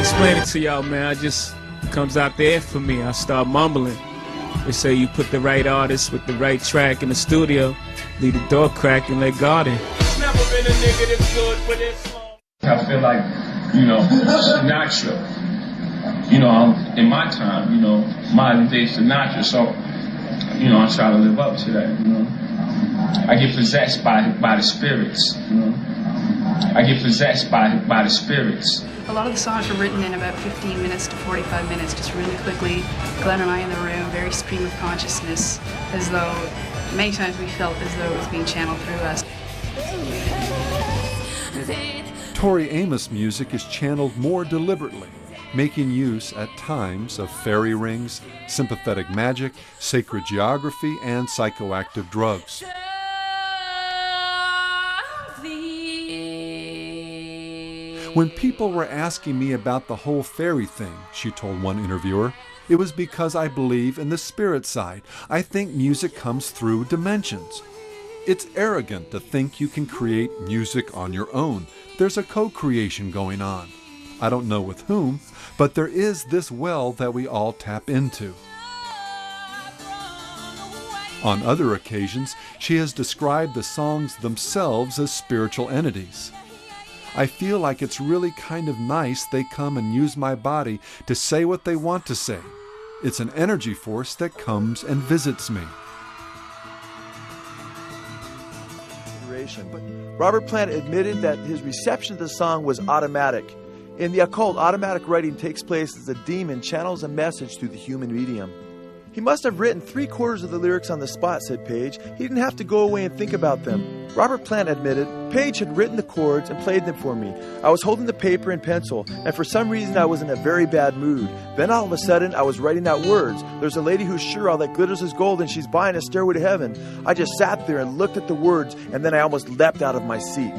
explain it to y'all, man. I just comes out there for me. I start mumbling. They say you put the right artist with the right track in the studio, leave the door cracked and let God in. Never been a nigga that's good for this long. I feel like, Sinatra. In my time, modern day Sinatra. So, I try to live up to that. I get possessed by the spirits. I get possessed by the spirits. A lot of the songs were written in about 15 minutes to 45 minutes, just really quickly. Glenn and I in the room, very stream of consciousness, as though many times we felt as though it was being channeled through us. Tori Amos music is channeled more deliberately, making use at times of fairy rings, sympathetic magic, sacred geography, and psychoactive drugs. When people were asking me about the whole fairy thing, she told one interviewer, it was because I believe in the spirit side. I think music comes through dimensions. It's arrogant to think you can create music on your own. There's a co-creation going on. I don't know with whom, but there is this well that we all tap into. On other occasions, she has described the songs themselves as spiritual entities. I feel like it's really kind of nice they come and use my body to say what they want to say. It's an energy force that comes and visits me. But Robert Plant admitted that his reception of the song was automatic. In the occult, automatic writing takes place as a demon channels a message through the human medium. He must have written 3/4 of the lyrics on the spot, said Page. He didn't have to go away and think about them. Robert Plant admitted, Page had written the chords and played them for me. I was holding the paper and pencil, and for some reason I was in a very bad mood. Then all of a sudden I was writing out words. There's a lady who's sure all that glitters is gold and she's buying a stairway to heaven. I just sat there and looked at the words, and then I almost leapt out of my seat.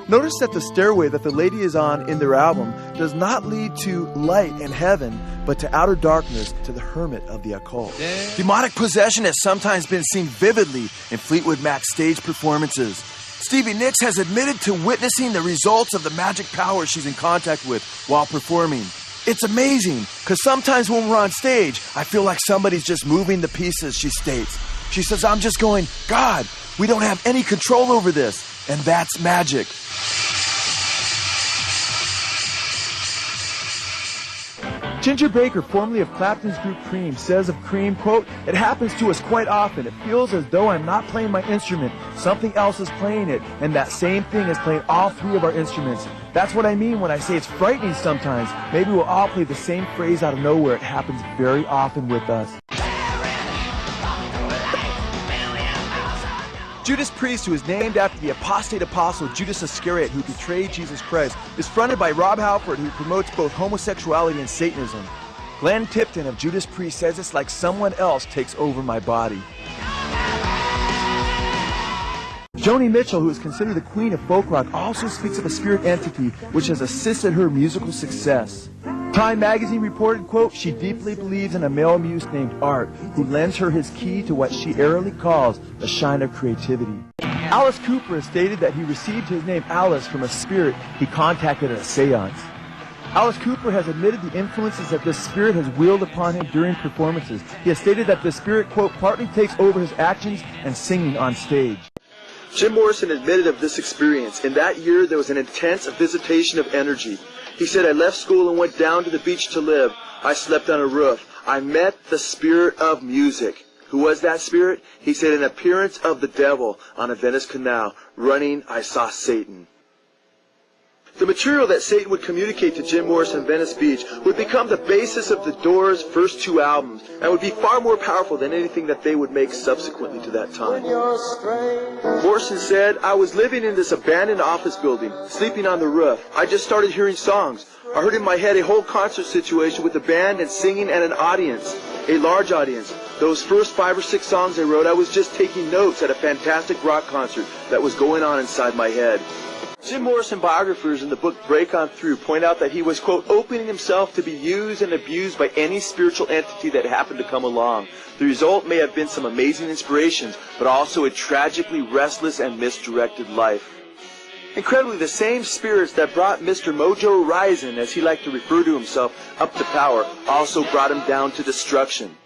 Notice that the stairway that the lady is on in their album does not lead to light and heaven, but to outer darkness, to the hermit of the occult. Demonic possession has sometimes been seen vividly in Fleetwood Mac's stage performances. Stevie Nicks has admitted to witnessing the results of the magic power she's in contact with while performing. It's amazing, because sometimes when we're on stage, I feel like somebody's just moving the pieces, she states. She says, I'm just going, God, we don't have any control over this, and that's magic. Ginger Baker, formerly of Clapton's group Cream, says of Cream, quote, it happens to us quite often. It feels as though I'm not playing my instrument. Something else is playing it, and that same thing is playing all three of our instruments. That's what I mean when I say it's frightening sometimes. Maybe we'll all play the same phrase out of nowhere. It happens very often with us. Judas Priest, who is named after the apostate apostle Judas Iscariot, who betrayed Jesus Christ, is fronted by Rob Halford, who promotes both homosexuality and Satanism. Glenn Tipton of Judas Priest says it's like someone else takes over my body. Joni Mitchell, who is considered the queen of folk rock, also speaks of a spirit entity which has assisted her musical success. Time magazine reported, quote, she deeply believes in a male muse named Art, who lends her his key to what she airily calls the shine of creativity. Alice Cooper has stated that he received his name Alice from a spirit he contacted at a seance. Alice Cooper has admitted the influences that this spirit has wielded upon him during performances. He has stated that this spirit, quote, partly takes over his actions and singing on stage. Jim Morrison admitted of this experience. In that year, there was an intense visitation of energy. He said, I left school and went down to the beach to live. I slept on a roof. I met the spirit of music. Who was that spirit? He said, an appearance of the devil on a Venice canal. Running, I saw Satan. The material that Satan would communicate to Jim Morrison on Venice Beach would become the basis of the Doors' first two albums and would be far more powerful than anything that they would make subsequently to that time. Morrison said, I was living in this abandoned office building, sleeping on the roof. I just started hearing songs. I heard in my head a whole concert situation with a band and singing and an audience, a large audience. Those first 5 or 6 songs I wrote, I was just taking notes at a fantastic rock concert that was going on inside my head. Jim Morrison biographers in the book Break On Through point out that he was, quote, opening himself to be used and abused by any spiritual entity that happened to come along. The result may have been some amazing inspirations, but also a tragically restless and misdirected life. Incredibly, the same spirits that brought Mr. Mojo Rising, as he liked to refer to himself, up to power, also brought him down to destruction.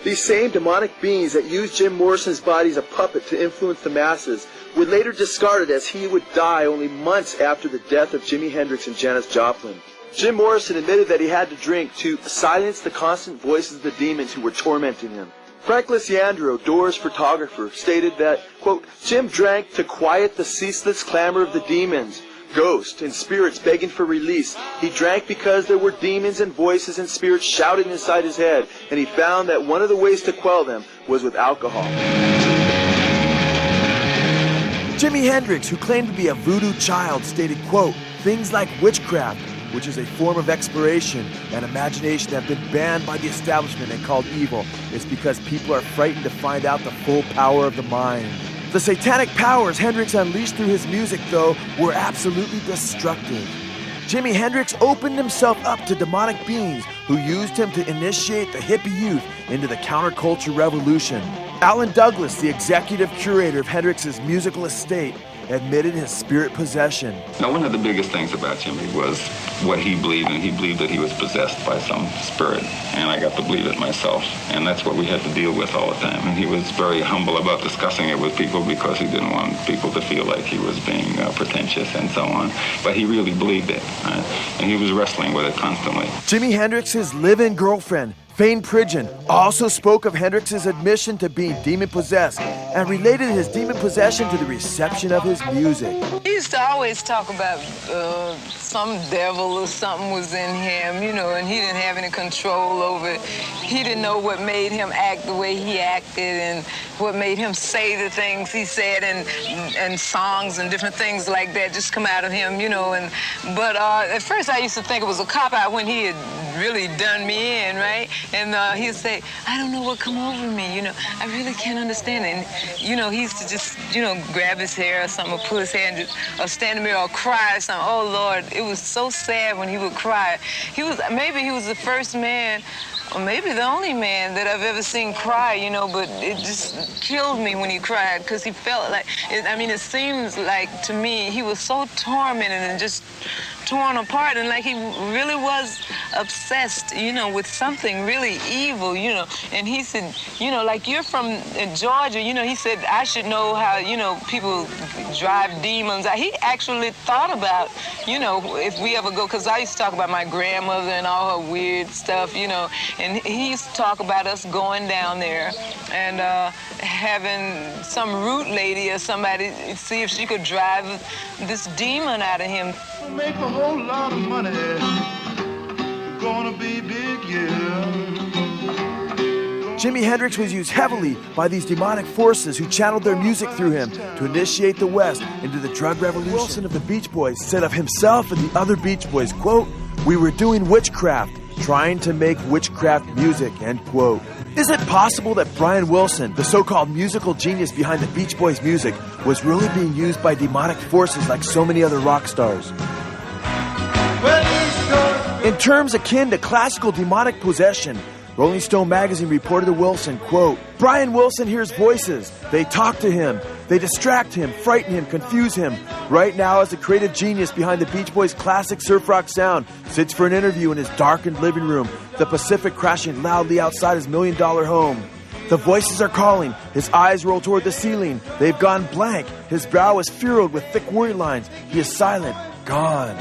These same demonic beings that used Jim Morrison's body as a puppet to influence the masses would later discard it, as he would die only months after the death of Jimi Hendrix and Janis Joplin. Jim Morrison admitted that he had to drink to silence the constant voices of the demons who were tormenting him. Frank Lisiandro, Doors photographer, stated that, quote, Jim drank to quiet the ceaseless clamor of the demons, ghosts, and spirits begging for release. He drank because there were demons and voices and spirits shouting inside his head, and he found that one of the ways to quell them was with alcohol. Jimi Hendrix, who claimed to be a voodoo child, stated, quote, things like witchcraft, which is a form of exploration and imagination that have been banned by the establishment and called evil, is because people are frightened to find out the full power of the mind. The satanic powers Hendrix unleashed through his music, though, were absolutely destructive. Jimi Hendrix opened himself up to demonic beings who used him to initiate the hippie youth into the counterculture revolution. Alan Douglas, the executive curator of Hendrix's musical estate, admitted his spirit possession. Now, one of the biggest things about Jimmy was what he believed, and he believed that he was possessed by some spirit, and I got to believe it myself, and that's what we had to deal with all the time. And he was very humble about discussing it with people because he didn't want people to feel like he was being pretentious and so on, but he really believed it, and he was wrestling with it constantly. Jimi Hendrix's live-in girlfriend, Fane Pridgeon, also spoke of Hendrix's admission to being demon-possessed and related his demon possession to the reception of his music. He used to always talk about some devil or something was in him, you know, and he didn't have any control over it. He didn't know what made him act the way he acted and what made him say the things he said, and songs and different things like that just come out of him, you know. But at first I used to think it was a cop-out when he had really done me in, right? And he'd say, I don't know what come over me, you know, I really can't understand it. And, you know, he used to just, you know, grab his hair or something, or pull his hair and just, or stand in the mirror or cry or something. Oh, Lord, it was so sad when he would cry. Maybe he was the first man, or maybe the only man that I've ever seen cry, you know, but it just killed me when he cried, because he felt like, it seems like to me he was so tormented and just torn apart, and like he really was obsessed, you know, with something really evil, you know. And he said, you know, like, you're from Georgia, you know, he said, I should know how, you know, people drive demons out. He actually thought about, you know, if we ever go, because I used to talk about my grandmother and all her weird stuff, you know, and he used to talk about us going down there and having some root lady or somebody see if she could drive this demon out of him. Make a whole lot of money. Gonna be big, yeah. Jimi Hendrix was used heavily by these demonic forces who channeled their music through him to initiate the West into the drug revolution. Wilson of the Beach Boys said of himself and the other Beach Boys, quote, we were doing witchcraft, trying to make witchcraft music, end quote. Is it possible that Brian Wilson, the so-called musical genius behind the Beach Boys' music, was really being used by demonic forces like so many other rock stars? In terms akin to classical demonic possession, Rolling Stone magazine reported to Wilson, quote, Brian Wilson hears voices. They talk to him. They distract him, frighten him, confuse him. Right now, as the creative genius behind the Beach Boys' classic surf rock sound sits for an interview in his darkened living room, the Pacific crashing loudly outside his $1 million home. The voices are calling. His eyes roll toward the ceiling. They've gone blank. His brow is furrowed with thick word lines. He is silent. Gone.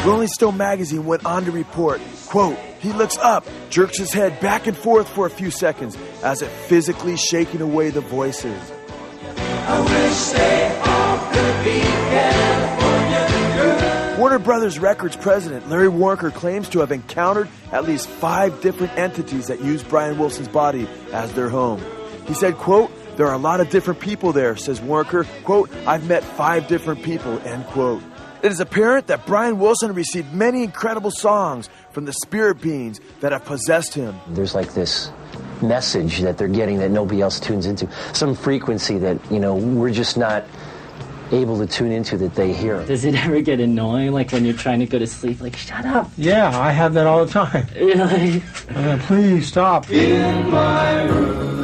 Rolling Stone magazine went on to report, quote, he looks up, jerks his head back and forth for a few seconds as if physically shaking away the voices. I wish they all could be California. Warner Brothers Records president Larry Warnker claims to have encountered at least 5 different entities that use Brian Wilson's body as their home. He said, quote, there are a lot of different people there, says Warnker. Quote, I've met 5 different people, end quote. It is apparent that Brian Wilson received many incredible songs from the spirit beings that have possessed him. There's like this message that they're getting that nobody else tunes into. Some frequency that, you know, we're just not able to tune into that they hear. Does it ever get annoying, like when you're trying to go to sleep, like, shut up? Yeah, I have that all the time. Really? Please stop. In my room.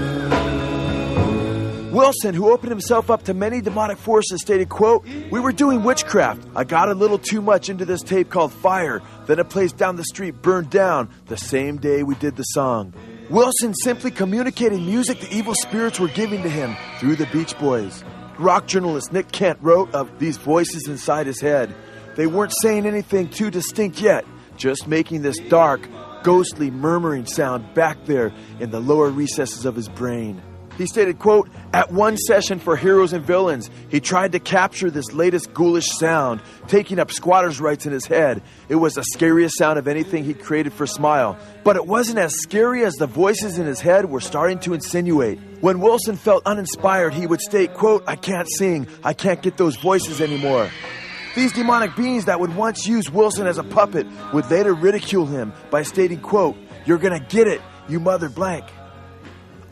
Wilson, who opened himself up to many demonic forces, stated, quote, "We were doing witchcraft. I got a little too much into this tape called Fire. Then a place down the street burned down the same day we did the song." Wilson simply communicated music the evil spirits were giving to him through the Beach Boys. Rock journalist Nick Kent wrote of these voices inside his head. They weren't saying anything too distinct yet, just making this dark, ghostly murmuring sound back there in the lower recesses of his brain. He stated, quote, "At one session for Heroes and Villains, he tried to capture this latest ghoulish sound, taking up squatters' rights in his head. It was the scariest sound of anything he'd created for Smile. But it wasn't as scary as the voices in his head were starting to insinuate. When Wilson felt uninspired, he would state, quote, "I can't sing. I can't get those voices anymore." These demonic beings that would once use Wilson as a puppet would later ridicule him by stating, quote, "You're gonna get it, you mother blank."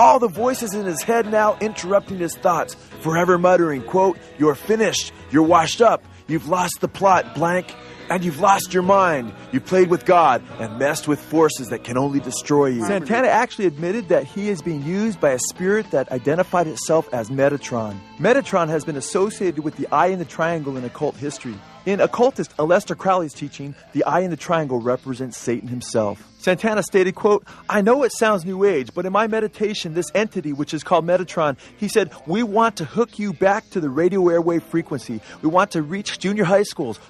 All the voices in his head now interrupting his thoughts, forever muttering, quote, "You're finished, you're washed up, you've lost the plot, blank, and you've lost your mind. You played with God and messed with forces that can only destroy you." Santana actually admitted that he is being used by a spirit that identified itself as Metatron. Metatron has been associated with the eye in the triangle in occult history. In occultist Aleister Crowley's teaching, the eye in the triangle represents Satan himself. Santana stated, quote, "I know it sounds New Age, but in my meditation, this entity, which is called Metatron, he said, we want to hook you back to the radio airwave frequency. We want to reach junior high schools,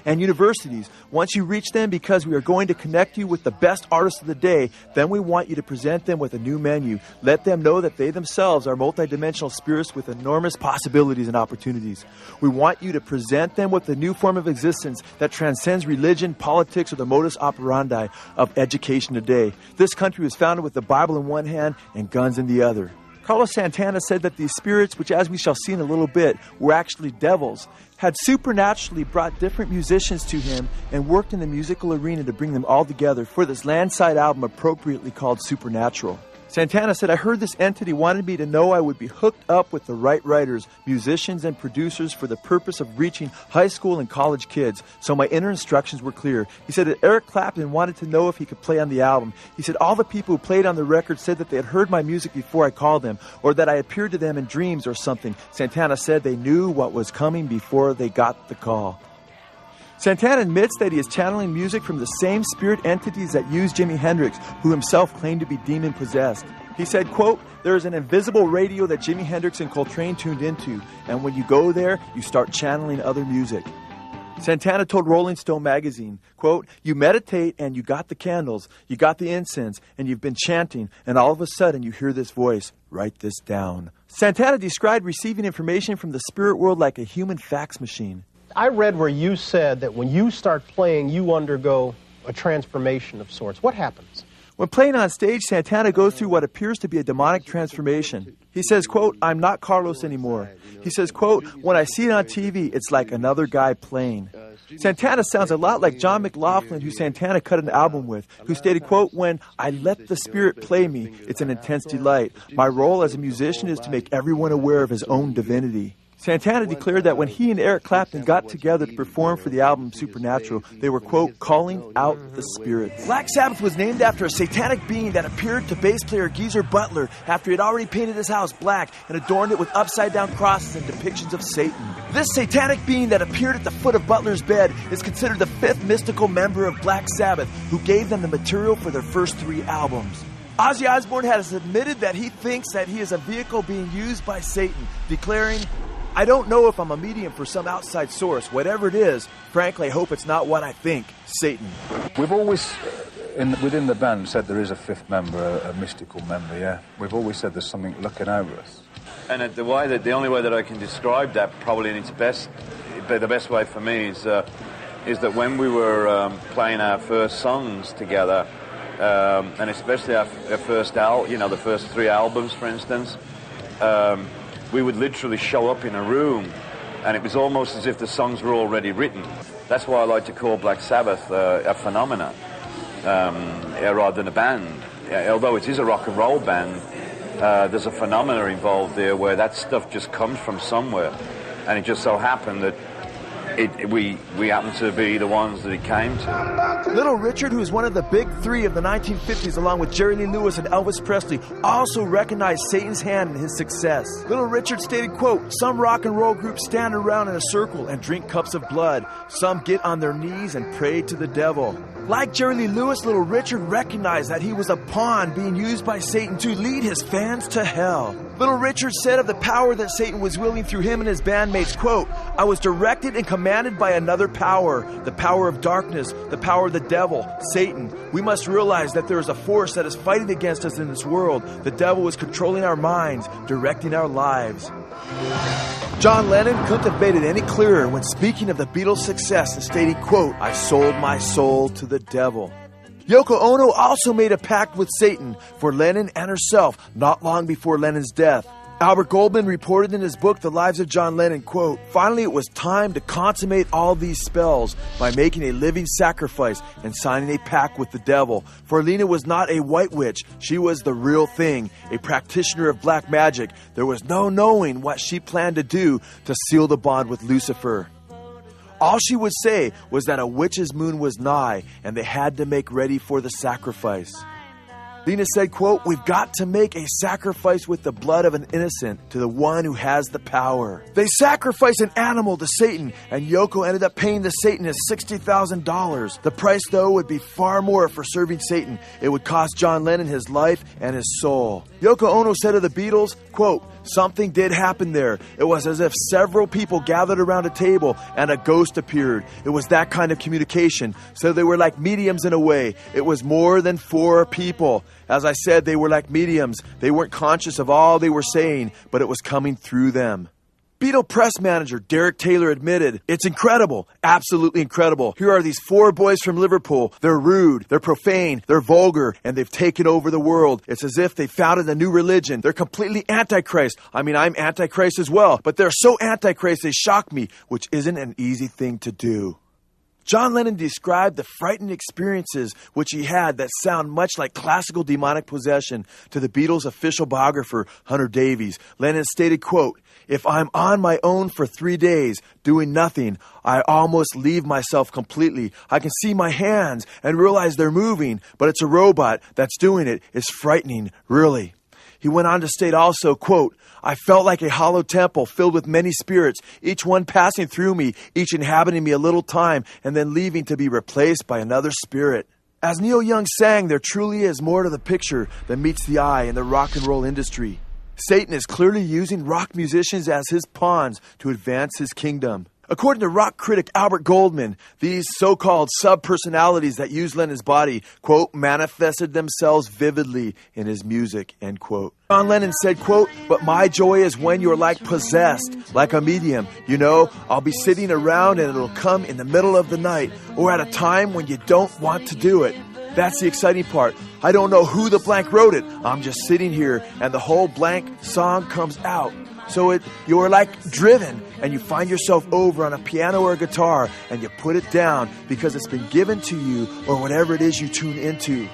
and universities. Once you reach them, because we are going to connect you with the best artists of the day, then we want you to present them with a new menu. Let them know that they themselves are multidimensional spirits with enormous possibilities and opportunities. We want you to present them with a new form of existence that transcends religion, politics, or the modus operandi of education today. This country was founded with the Bible in one hand and guns in the other." Carlos Santana said that these spirits, which as we shall see in a little bit, were actually devils, had supernaturally brought different musicians to him and worked in the musical arena to bring them all together for this Landside album appropriately called Supernatural. Santana said, "I heard this entity wanted me to know I would be hooked up with the right writers, musicians, and producers for the purpose of reaching high school and college kids, so my inner instructions were clear." He said that Eric Clapton wanted to know if he could play on the album. He said all the people who played on the record said that they had heard my music before I called them, or that I appeared to them in dreams or something. Santana said they knew what was coming before they got the call. Santana admits that he is channeling music from the same spirit entities that used Jimi Hendrix, who himself claimed to be demon-possessed. He said, quote, "There is an invisible radio that Jimi Hendrix and Coltrane tuned into, and when you go there, you start channeling other music." Santana told Rolling Stone magazine, quote, "You meditate and you got the candles, you got the incense, and you've been chanting, and all of a sudden you hear this voice, write this down." Santana described receiving information from the spirit world like a human fax machine. I read where you said that when you start playing, you undergo a transformation of sorts. What happens? When playing on stage, Santana goes through what appears to be a demonic transformation. He says, quote, "I'm not Carlos anymore." He says, quote, "When I see it on TV, it's like another guy playing." Santana sounds a lot like John McLaughlin, who Santana cut an album with, who stated, quote, "When I let the spirit play me, it's an intense delight. My role as a musician is to make everyone aware of his own divinity." Santana declared that when he and Eric Clapton got together to perform for the album Supernatural, they were, quote, "calling out the spirits." Black Sabbath was named after a satanic being that appeared to bass player Geezer Butler after he had already painted his house black and adorned it with upside-down crosses and depictions of Satan. This satanic being that appeared at the foot of Butler's bed is considered the fifth mystical member of Black Sabbath, who gave them the material for their first 3 albums. Ozzy Osbourne has admitted that he thinks that he is a vehicle being used by Satan, declaring, "I don't know if I'm a medium for some outside source. Whatever it is, frankly, I hope it's not what I think. Satan." We've always, within the band, said there is a fifth member, a mystical member, yeah. We've always said there's something looking over us. And the only way that I can describe that, probably in its best, the best way for me is that when we were playing our first songs together, and especially our first the first 3 albums, for instance, we would literally show up in a room, and it was almost as if the songs were already written. That's why I like to call Black Sabbath a phenomena rather than a band. Although it is a rock and roll band, there's a phenomena involved there where that stuff just comes from somewhere, and it just so happened that we happened to be the ones that he came to. Little Richard, who is one of the big three of the 1950s, along with Jerry Lee Lewis and Elvis Presley, also recognized Satan's hand in his success. Little Richard stated, quote, "Some rock and roll groups stand around in a circle and drink cups of blood. Some get on their knees and pray to the devil." Like Jerry Lee Lewis, Little Richard recognized that he was a pawn being used by Satan to lead his fans to hell. Little Richard said of the power that Satan was wielding through him and his bandmates, quote, "I was directed and commanded by another power, the power of darkness, the power of the devil, Satan. We must realize that there is a force that is fighting against us in this world. The devil is controlling our minds, directing our lives." John Lennon couldn't have made it any clearer when speaking of the Beatles' success and stating, quote, "I sold my soul to the devil." Yoko Ono also made a pact with Satan for Lennon and herself not long before Lennon's death. Albert Goldman reported in his book, The Lives of John Lennon, quote, "Finally, it was time to consummate all these spells by making a living sacrifice and signing a pact with the devil. For Lena was not a white witch. She was the real thing, a practitioner of black magic. There was no knowing what she planned to do to seal the bond with Lucifer. All she would say was that a witch's moon was nigh, and they had to make ready for the sacrifice." Lena said, quote, "We've got to make a sacrifice with the blood of an innocent to the one who has the power." They sacrificed an animal to Satan, and Yoko ended up paying the Satanist $60,000. The price, though, would be far more for serving Satan. It would cost John Lennon his life and his soul. Yoko Ono said of the Beatles, quote, "Something did happen there. It was as if several people gathered around a table and a ghost appeared. It was that kind of communication. So they were like mediums in a way. It was more than 4 people. As I said, they were like mediums. They weren't conscious of all they were saying, but it was coming through them." Beatle press manager Derek Taylor admitted, "It's incredible, absolutely incredible. Here are these 4 boys from Liverpool. They're rude, they're profane, they're vulgar, and they've taken over the world. It's as if they founded a new religion. They're completely antichrist. I mean, I'm antichrist as well, but they're so antichrist they shock me, which isn't an easy thing to do." John Lennon described the frightening experiences which he had that sound much like classical demonic possession to the Beatles' official biographer, Hunter Davies. Lennon stated, quote, "If I'm on my own for 3 days, doing nothing, I almost leave myself completely. I can see my hands and realize they're moving, but it's a robot that's doing it. It's frightening, really." He went on to state also, quote, "I felt like a hollow temple filled with many spirits, each one passing through me, each inhabiting me a little time, and then leaving to be replaced by another spirit." As Neil Young sang, there truly is more to the picture than meets the eye in the rock and roll industry. Satan is clearly using rock musicians as his pawns to advance his kingdom. According to rock critic Albert Goldman, these so-called sub-personalities that use Lennon's body, quote, "manifested themselves vividly in his music," end quote. John Lennon said, quote, "But my joy is when you're like possessed, like a medium. You know, I'll be sitting around and it'll come in the middle of the night or at a time when you don't want to do it. That's the exciting part. I don't know who the blank wrote it. I'm just sitting here and the whole blank song comes out. So you're like driven and you find yourself over on a piano or a guitar and you put it down because it's been given to you or whatever it is you tune into."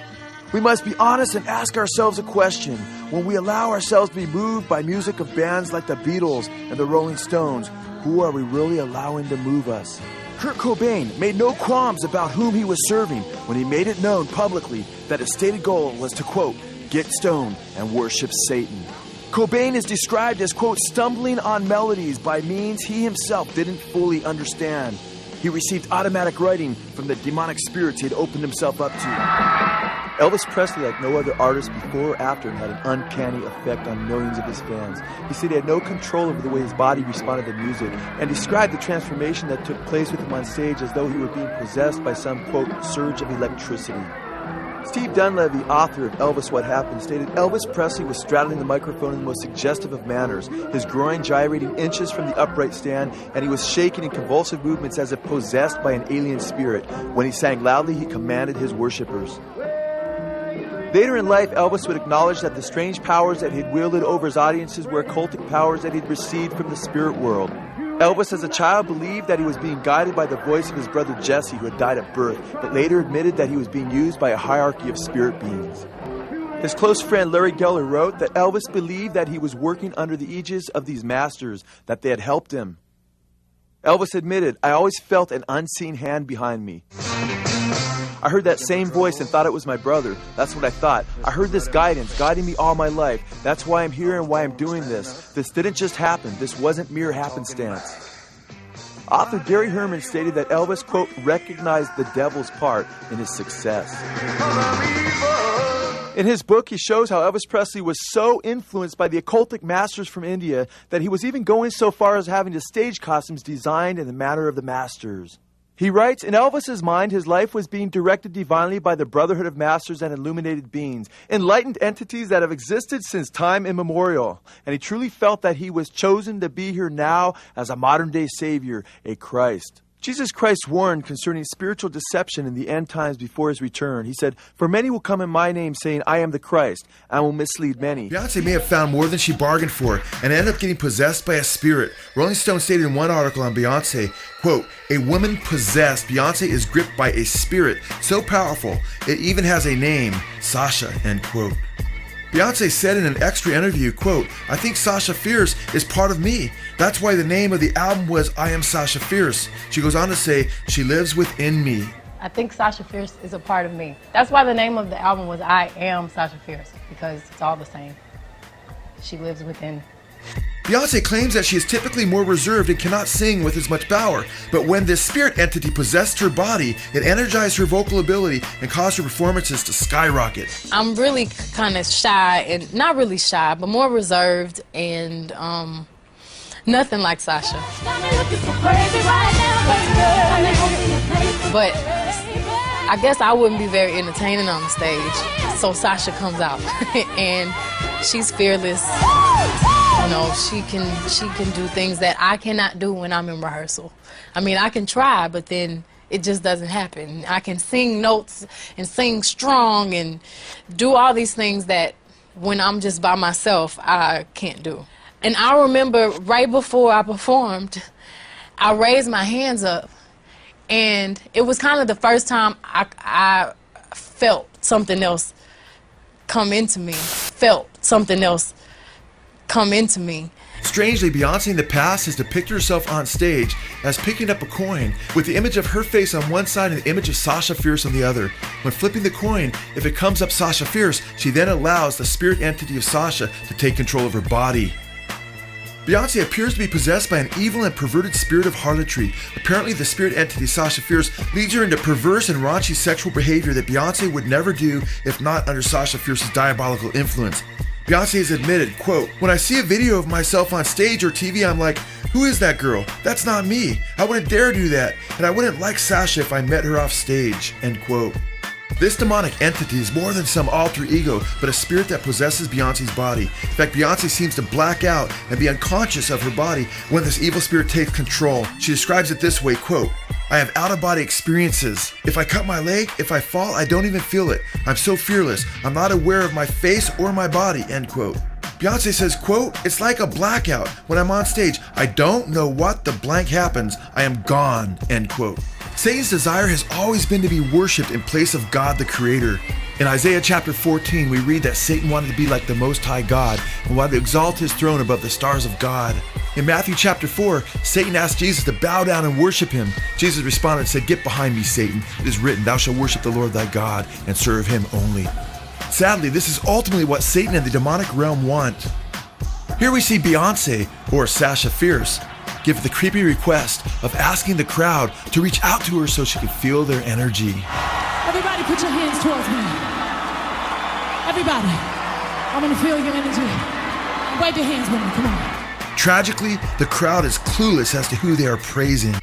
We must be honest and ask ourselves a question. When we allow ourselves to be moved by music of bands like the Beatles and the Rolling Stones, who are we really allowing to move us? Kurt Cobain made no qualms about whom he was serving when he made it known publicly that his stated goal was to, quote, "get stoned and worship Satan." Cobain is described as, quote, "stumbling on melodies by means he himself didn't fully understand." He received automatic writing from the demonic spirits he had opened himself up to. Elvis Presley, like no other artist before or after, had an uncanny effect on millions of his fans. He said he had no control over the way his body responded to music, and described the transformation that took place with him on stage as though he were being possessed by some, quote, "surge of electricity." Steve Dunleavy, author of Elvis What Happened, stated Elvis Presley was straddling the microphone in the most suggestive of manners, his groin gyrating inches from the upright stand, and he was shaking in convulsive movements as if possessed by an alien spirit. When he sang loudly, he commanded his worshippers. Later in life, Elvis would acknowledge that the strange powers that he'd wielded over his audiences were occultic powers that he'd received from the spirit world. Elvis, as a child, believed that he was being guided by the voice of his brother Jesse, who had died at birth, but later admitted that he was being used by a hierarchy of spirit beings. His close friend Larry Geller wrote that Elvis believed that he was working under the aegis of these masters, that they had helped him. Elvis admitted, "I always felt an unseen hand behind me. I heard that same voice and thought it was my brother. That's what I thought. I heard this guidance guiding me all my life. That's why I'm here and why I'm doing this. This didn't just happen. This wasn't mere happenstance." Author Gary Herman stated that Elvis, quote, recognized the devil's part in his success. In his book, he shows how Elvis Presley was so influenced by the occultic masters from India that he was even going so far as having his stage costumes designed in the manner of the masters. He writes, in Elvis's mind, his life was being directed divinely by the brotherhood of masters and illuminated beings, enlightened entities that have existed since time immemorial. And he truly felt that he was chosen to be here now as a modern-day savior, a Christ. Jesus Christ warned concerning spiritual deception in the end times before his return. He said, "For many will come in my name saying, I am the Christ, and will mislead many." Beyonce may have found more than she bargained for and ended up getting possessed by a spirit. Rolling Stone stated in one article on Beyonce, quote, "A woman possessed, Beyonce is gripped by a spirit so powerful it even has a name, Sasha," end quote. Beyonce said in an extra interview, quote, "I think Sasha Fierce is part of me. That's why the name of the album was I Am Sasha Fierce." She goes on to say, "She lives within me." I think Sasha Fierce is a part of me. That's why the name of the album was I Am Sasha Fierce, because it's all the same. She lives within. Beyonce claims that she is typically more reserved and cannot sing with as much power, but when this spirit entity possessed her body, it energized her vocal ability and caused her performances to skyrocket. I'm really kind of shy, and not really shy, but more reserved, and nothing like Sasha. But I guess I wouldn't be very entertaining on the stage, so Sasha comes out, and she's fearless. You know, she can do things that I cannot do when I'm in rehearsal. I mean, I can try, but then it just doesn't happen. I can sing notes and sing strong and do all these things that when I'm just by myself, I can't do. And I remember right before I performed, I raised my hands up, and it was kind of the first time I felt something else come into me, Strangely, Beyonce in the past has depicted herself on stage as picking up a coin with the image of her face on one side and the image of Sasha Fierce on the other. When flipping the coin, if it comes up Sasha Fierce, she then allows the spirit entity of Sasha to take control of her body. Beyonce appears to be possessed by an evil and perverted spirit of harlotry. Apparently, the spirit entity Sasha Fierce leads her into perverse and raunchy sexual behavior that Beyonce would never do if not under Sasha Fierce's diabolical influence. Beyonce has admitted, quote, "When I see a video of myself on stage or TV, I'm like, who is that girl? That's not me. I wouldn't dare do that. And I wouldn't like Sasha if I met her off stage," end quote. This demonic entity is more than some alter ego, but a spirit that possesses Beyonce's body. In fact, Beyonce seems to black out and be unconscious of her body when this evil spirit takes control. She describes it this way, quote, "I have out-of-body experiences. If I cut my leg, if I fall, I don't even feel it. I'm so fearless. I'm not aware of my face or my body," end quote. Beyonce says, quote, "It's like a blackout. When I'm on stage, I don't know what the blank happens. I am gone," end quote. Satan's desire has always been to be worshipped in place of God the Creator. In Isaiah chapter 14, we read that Satan wanted to be like the Most High God and wanted to exalt his throne above the stars of God. In Matthew chapter 4, Satan asked Jesus to bow down and worship him. Jesus responded and said, "Get behind me, Satan. It is written, thou shalt worship the Lord thy God and serve him only." Sadly, this is ultimately what Satan and the demonic realm want. Here we see Beyonce, or Sasha Fierce, give the creepy request of asking the crowd to reach out to her so she can feel their energy. Everybody put your hands towards me. Everybody, I want to feel your energy. Wave your hands with me, come on. Tragically, the crowd is clueless as to who they are praising.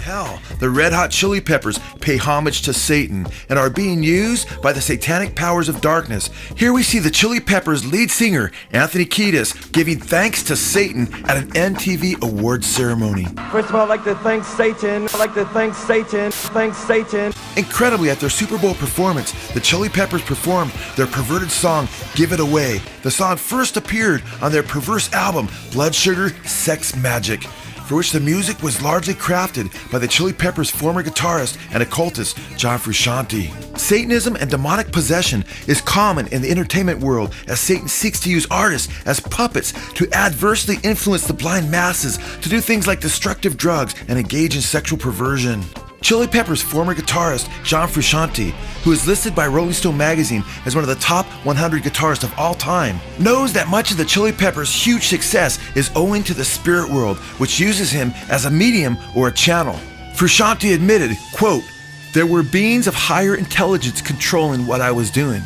Hell, the Red Hot Chili Peppers pay homage to Satan and are being used by the satanic powers of darkness. Here we see the Chili Peppers lead singer, Anthony Kiedis, giving thanks to Satan at an MTV Awards ceremony. First of all, I'd like to thank Satan. Thanks Satan. Incredibly, at their Super Bowl performance, the Chili Peppers performed their perverted song, Give It Away. The song first appeared on their perverse album, Blood Sugar Sex Magic. for which the music was largely crafted by the Chili Peppers' former guitarist and occultist, John Frusciante. Satanism and demonic possession is common in the entertainment world as Satan seeks to use artists as puppets to adversely influence the blind masses to do things like destructive drugs and engage in sexual perversion. Chili Peppers' former guitarist, John Frusciante, who is listed by Rolling Stone magazine as one of the top 100 guitarists of all time, knows that much of the Chili Peppers' huge success is owing to the spirit world, which uses him as a medium or a channel. Frusciante admitted, quote, "There were beings of higher intelligence controlling what I was doing,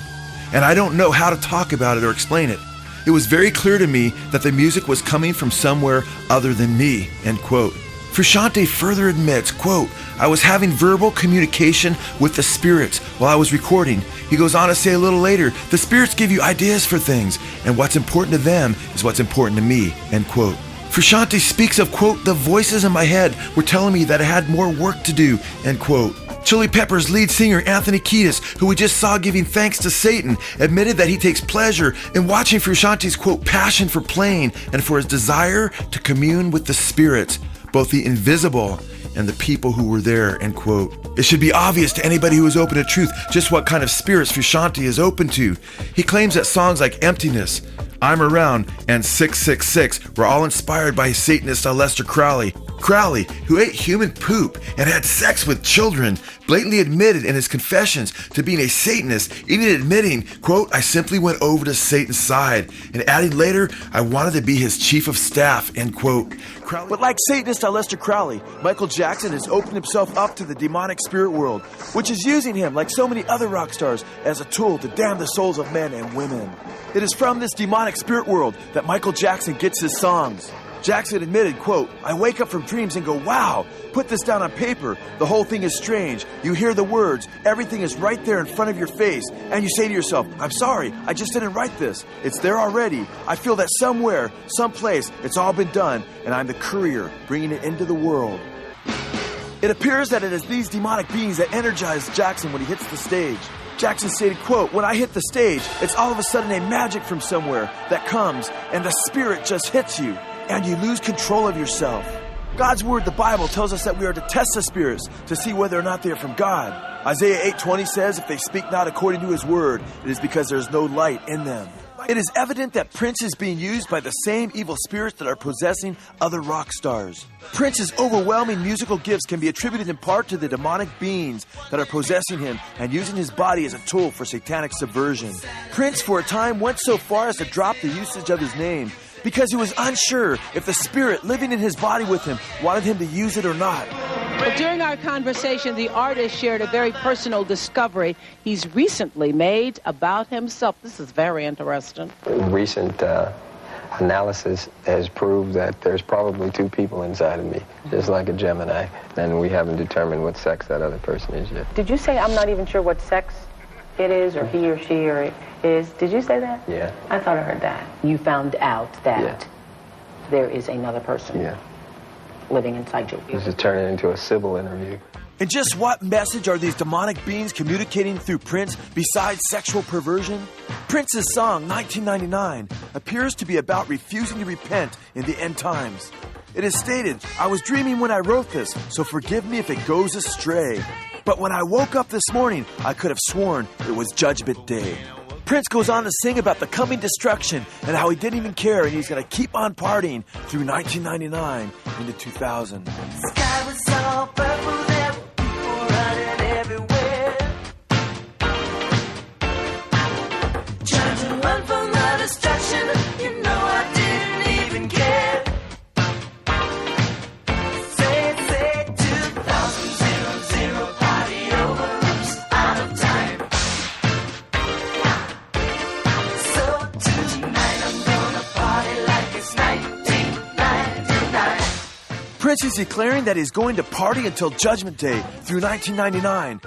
and I don't know how to talk about it or explain it. It was very clear to me that the music was coming from somewhere other than me," end quote. Frusciante further admits, quote, "I was having verbal communication with the spirits while I was recording." He goes on to say a little later, "The spirits give you ideas for things, and what's important to them is what's important to me," end quote. Frusciante speaks of, quote, "The voices in my head were telling me that I had more work to do," end quote. Chili Peppers lead singer Anthony Kiedis, who we just saw giving thanks to Satan, admitted that he takes pleasure in watching Frusciante's, quote, "passion for playing and for his desire to commune with the spirits, both the invisible and the people who were there," end quote. It should be obvious to anybody who is open to truth just what kind of spirits Frusciante is open to. He claims that songs like Emptiness, I'm Around, and 666 were all inspired by Satanist Aleister Crowley. Crowley, who ate human poop and had sex with children, blatantly admitted in his confessions to being a Satanist, even admitting, quote, "I simply went over to Satan's side," and adding later, "I wanted to be his chief of staff," end quote. But like Satanist Aleister Crowley, Michael Jackson has opened himself up to the demonic spirit world, which is using him, like so many other rock stars, as a tool to damn the souls of men and women. It is from this demonic spirit world that Michael Jackson gets his songs. Jackson admitted, quote, "I wake up from dreams and go, wow, put this down on paper. The whole thing is strange. You hear the words. Everything is right there in front of your face. And you say to yourself, I'm sorry, I just didn't write this. It's there already. I feel that somewhere, someplace, it's all been done. And I'm the courier bringing it into the world." It appears that it is these demonic beings that energize Jackson when he hits the stage. Jackson stated, quote, "When I hit the stage, it's all of a sudden a magic from somewhere that comes and the spirit just hits you. And you lose control of yourself." God's word, the Bible, tells us that we are to test the spirits to see whether or not they are from God. Isaiah 8:20 says, "If they speak not according to his word, it is because there is no light in them." It is evident that Prince is being used by the same evil spirits that are possessing other rock stars. Prince's overwhelming musical gifts can be attributed in part to the demonic beings that are possessing him and using his body as a tool for satanic subversion. Prince, for a time, went so far as to drop the usage of his name, because he was unsure if the spirit living in his body with him wanted him to use it or not. Well, during our conversation, the artist shared a very personal discovery he's recently made about himself. This is very interesting. Recent analysis has proved that there's probably two people inside of me, just like a Gemini, and we haven't determined what sex that other person is yet. Did you say I'm not even sure what sex it is, or he or she or it is? Did you say that? Yeah. I thought I heard that. You found out that there is another person living inside you. This is turning into a civil interview. And just what message are these demonic beings communicating through Prince besides sexual perversion? Prince's song, 1999, appears to be about refusing to repent in the end times. It is stated, "I was dreaming when I wrote this, so forgive me if it goes astray. But when I woke up this morning, I could have sworn it was Judgment Day." Prince goes on to sing about the coming destruction and how he didn't even care and he's going to keep on partying through 1999 into 2000. Sky was all purple, there were people running everywhere, trying to run from the destruction. You know I didn't even care. Say 2000, party over, oops, out of time. So tonight I'm gonna party like it's 1999. Prince is declaring that he's going to party until Judgment Day through 1999.